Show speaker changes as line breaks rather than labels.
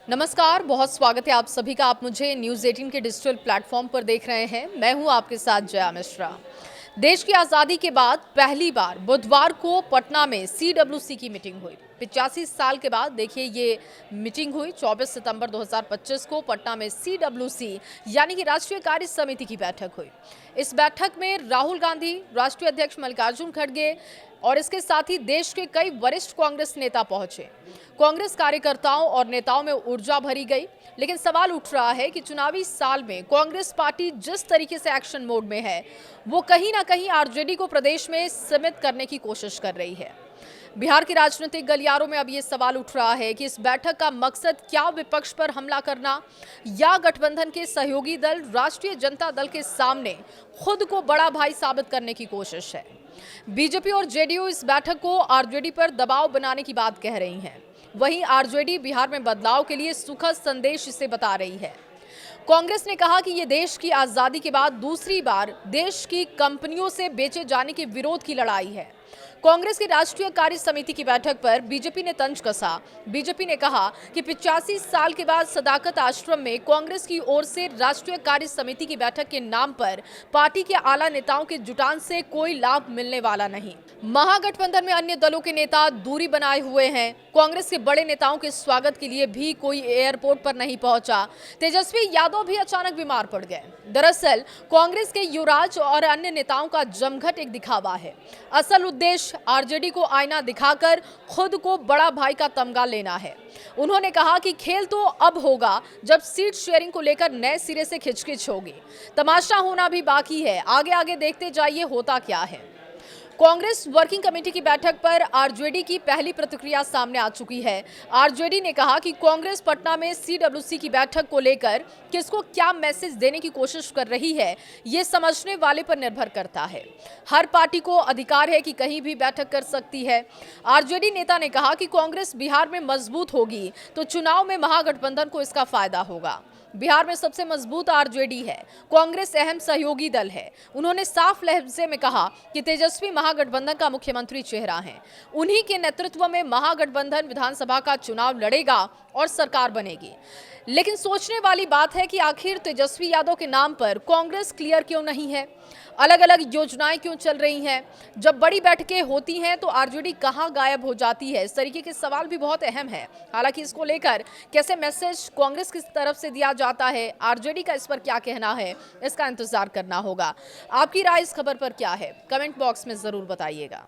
नमस्कार, बहुत स्वागत है आप सभी का। आप मुझे न्यूज़ 18 के डिजिटल प्लेटफॉर्म पर देख रहे हैं। मैं हूं आपके साथ जया मिश्रा। देश की आज़ादी के बाद पहली बार बुधवार को पटना में सीडब्ल्यूसी की मीटिंग हुई। 85 साल के बाद देखिए ये मीटिंग हुई। 24 सितंबर 2025 को पटना में सीडब्ल्यूसी यानी कि राष्ट्रीय कार्य समिति की बैठक हुई। इस बैठक में राहुल गांधी, राष्ट्रीय अध्यक्ष मल्लिकार्जुन खड़गे और इसके साथ ही देश के कई वरिष्ठ कांग्रेस नेता पहुंचे। कांग्रेस कार्यकर्ताओं और नेताओं में ऊर्जा भरी गई, लेकिन सवाल उठ रहा है कि चुनावी साल में कांग्रेस पार्टी जिस तरीके से एक्शन मोड में है, वो कहीं ना कहीं आरजेडी को प्रदेश में सीमित करने की कोशिश कर रही है। बिहार के राजनीतिक गलियारों में अब ये सवाल उठ रहा है कि इस बैठक का मकसद क्या विपक्ष पर हमला करना या गठबंधन के सहयोगी दल राष्ट्रीय जनता दल के सामने खुद को बड़ा भाई साबित करने की कोशिश है। बीजेपी और जेडीयू इस बैठक को आरजेडी पर दबाव बनाने की बात कह रही हैं। वहीं आरजेडी बिहार में बदलाव के लिए सुखद संदेश इसे बता रही है। कांग्रेस ने कहा कि यह देश की आजादी के बाद दूसरी बार देश की कंपनियों से बेचे जाने के विरोध की लड़ाई है। कांग्रेस की राष्ट्रीय कार्य समिति की बैठक पर बीजेपी ने तंज कसा। बीजेपी ने कहा कि 85 साल के बाद सदाकत आश्रम में कांग्रेस की ओर से राष्ट्रीय कार्य समिति की बैठक के नाम पर पार्टी के आला नेताओं के जुटान से कोई लाभ मिलने वाला नहीं। महागठबंधन में अन्य दलों के नेता दूरी बनाए हुए हैं। कांग्रेस के बड़े नेताओं के स्वागत के लिए भी कोई एयरपोर्ट पर नहीं पहुंचा। तेजस्वी यादव भी अचानक बीमार पड़ गए। दरअसल कांग्रेस के युवराज और अन्य नेताओं का जमघट एक दिखावा है। असल उद्देश्य आरजेडी को आईना दिखाकर खुद को बड़ा भाई का तमगा लेना है। उन्होंने कहा कि खेल तो अब होगा जब सीट शेयरिंग को लेकर नए सिरे से खिचखिच होगी। तमाशा होना भी बाकी है। आगे आगे देखते जाइए होता क्या है। कांग्रेस वर्किंग कमेटी की बैठक पर आरजेडी की पहली प्रतिक्रिया सामने आ चुकी है। आरजेडी ने कहा कि कांग्रेस पटना में सीडब्ल्यूसी की बैठक को लेकर किसको क्या मैसेज देने की कोशिश कर रही है, ये समझने वाले पर निर्भर करता है। हर पार्टी को अधिकार है कि कहीं भी बैठक कर सकती है। आरजेडी नेता ने कहा कि कांग्रेस बिहार में मजबूत होगी तो चुनाव में महागठबंधन को इसका फायदा होगा। बिहार में सबसे मजबूत आरजेडी है, कांग्रेस अहम सहयोगी दल है। उन्होंने साफ लहजे में कहा कि तेजस्वी महागठबंधन का मुख्यमंत्री चेहरा है। उन्हीं के नेतृत्व में महागठबंधन विधानसभा का चुनाव लड़ेगा और सरकार बनेगी। लेकिन सोचने वाली बात है कि आखिर तेजस्वी यादव के नाम पर कांग्रेस क्लियर क्यों नहीं है? अलग अलग योजनाएं क्यों चल रही हैं? जब बड़ी बैठकें होती हैं तो आरजेडी कहां गायब हो जाती है? इस तरीके के सवाल भी बहुत अहम है। हालांकि इसको लेकर कैसे मैसेज कांग्रेस की तरफ से दिया जाता है, आरजेडी का इस पर क्या कहना है, इसका इंतजार करना होगा। आपकी राय इस खबर पर क्या है? कमेंट बॉक्स में जरूर बताइएगा।